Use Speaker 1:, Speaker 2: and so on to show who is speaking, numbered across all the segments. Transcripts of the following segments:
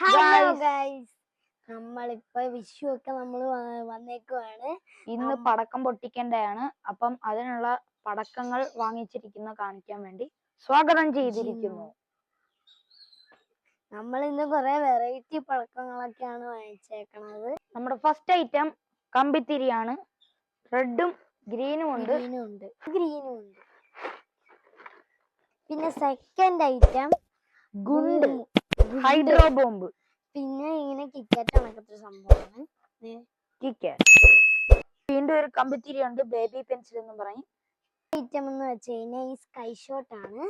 Speaker 1: Hello guys, നമ്മളിപ്പോ വിഷു ഒക്കെ നമ്മൾ വന്നേക്കുവാണ്.
Speaker 2: ഇന്ന് പടക്കം പൊട്ടിക്കേണ്ടതാണ്. അപ്പം അതിനുള്ള പടക്കങ്ങൾ വാങ്ങിച്ചിരിക്കുന്ന കാണിക്കാൻ വേണ്ടി സ്വാഗതം ചെയ്തിരിക്കുന്നു.
Speaker 1: നമ്മൾ ഇന്ന് കുറെ വെറൈറ്റി പടക്കങ്ങളൊക്കെയാണ് വാങ്ങിച്ചേക്കണത്.
Speaker 2: നമ്മുടെ ഫസ്റ്റ് ഐറ്റം കമ്പിത്തിരിയാണ്. റെഡും ഗ്രീനും ഉണ്ട്.
Speaker 1: പിന്നെ സെക്കൻഡ് ഐറ്റം
Speaker 2: ഗുണ്ട് ഹൈഡ്രോ ബോംബ്.
Speaker 1: പിന്നെ ഇങ്ങനെ കിക്കറ്റ് കണക്കത്തെ സംഭവമാണ്
Speaker 2: വീണ്ടും ഒരു കമ്പിത്തിരി ഉണ്ട്, ബേബി പെൻസിൽ എന്ന് പറയും.
Speaker 1: ഐറ്റം എന്ന് വെച്ച് കഴിഞ്ഞാൽ ഈ സ്കൈ ഷോട്ട് ആണ്.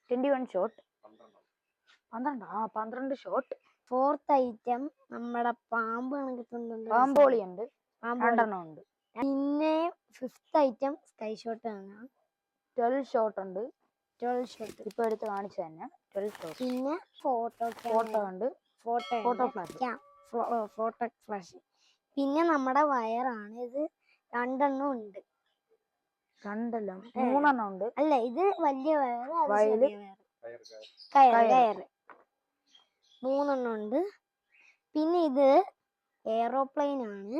Speaker 2: 21 ഷോട്ട്, 12 ഷോട്ട്.
Speaker 1: ഫോർത്ത് ഐറ്റം നമ്മുടെ പാമ്പ് കണക്കത്തുണ്ട്,
Speaker 2: പാമ്പോളി ഉണ്ട്, 2 ഉണ്ട്.
Speaker 1: പിന്നെ ഫിഫ്ത്ത് ഐറ്റം സ്കൈ ഷോട്ട് ആണ്.
Speaker 2: 12 ഷോട്ട് ഉണ്ട്.
Speaker 1: 12 ഷോട്ട്
Speaker 2: ഇപ്പൊ എടുത്ത് കാണിച്ചു തന്നെ. 12 ഷോട്ട്.
Speaker 1: പിന്നെ ഫോട്ടോ ഉണ്ട്, ഫോട്ടോ ഫ്ലാഷ്. പിന്നെ നമ്മുടെ വയറാണ്. ഇത് 2 ഉണ്ട്.
Speaker 2: 3 ഉണ്ട്.
Speaker 1: അല്ല, ഇത് വലിയ
Speaker 2: വയറ്,
Speaker 1: കയറ് 3 ഉണ്ട്. പിന്നെ ഇത് എയറോപ്ലെയിൻ ആണ്,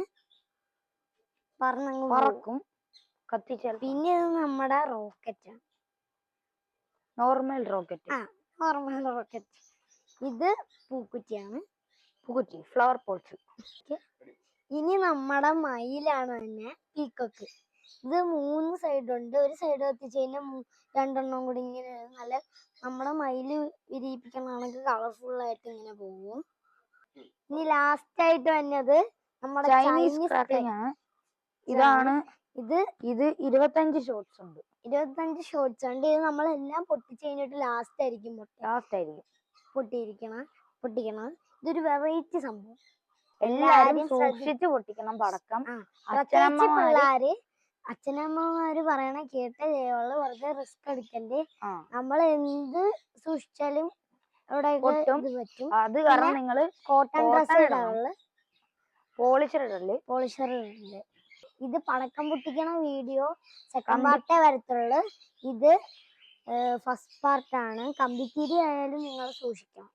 Speaker 1: പറക്കും,
Speaker 2: കത്തിച്ചാൽ.
Speaker 1: പിന്നെ ഇത് നമ്മുടെ റോക്കറ്റ് ആണ്,
Speaker 2: നോർമൽ റോക്കറ്റ്.
Speaker 1: ഇത് പൂക്കുറ്റിയാണ്,
Speaker 2: ഫ്ലവർ പോട്ട്സ്.
Speaker 1: ഇനി നമ്മുടെ മയിലാണ് തന്നെ, പീക്കോക്ക്. ഇത് 3 സൈഡ് ഉണ്ട്. ഒരു സൈഡ് എത്തിച്ച് കഴിഞ്ഞാൽ 2 കൂടി ഇങ്ങനെ നല്ല നമ്മുടെ മയില് വിരിയിപ്പിക്കണമെങ്കിൽ കളർഫുൾ ആയിട്ട് ഇങ്ങനെ പോകും. ഇനി ലാസ്റ്റ് ആയിട്ട് വന്നത് നമ്മുടെ
Speaker 2: ചൈനീസ് ക്രാക്കറിംഗ് ആണ്. ഇതാണ്
Speaker 1: ഇത്
Speaker 2: 25 ഷോട്ട്സ് ഉണ്ട്.
Speaker 1: 25 ഷോട്ട്സ് ഉണ്ട്. ഇത് നമ്മളെല്ലാം പൊട്ടിച്ച് കഴിഞ്ഞിട്ട് ലാസ്റ്റ് ആയിരിക്കും പൊട്ടിക്കണം. ഇതൊരു വെറൈറ്റി സംഭവം.
Speaker 2: എല്ലാരും സൂക്ഷിച്ച് പൊട്ടിക്കണം പടക്കം.
Speaker 1: അച്ഛനമ്മമാര് പറയണ കേട്ട ചെയ്യുള്ളൂ, വെറുതെ റിസ്ക് എടുക്കണ്ടേ. നമ്മൾ എന്ത് സൂക്ഷിച്ചാലും അവിടെ പറ്റും.
Speaker 2: അത് കാരണം നിങ്ങള്
Speaker 1: കോട്ടൺ ഡ്രസ് ഇടാവുള്ളു,
Speaker 2: പോളിഷർ ഇടല്ലേ.
Speaker 1: ഇത് പടക്കം പൊട്ടിക്കണ വീഡിയോ സെക്കൻഡ് പാർട്ടേ വരത്തുള്ളൂ. ഇത് ഫസ്റ്റ് പാർട്ടാണ്. കമ്പിത്തിരി ആയാലും നിങ്ങൾ സൂക്ഷിക്കണം.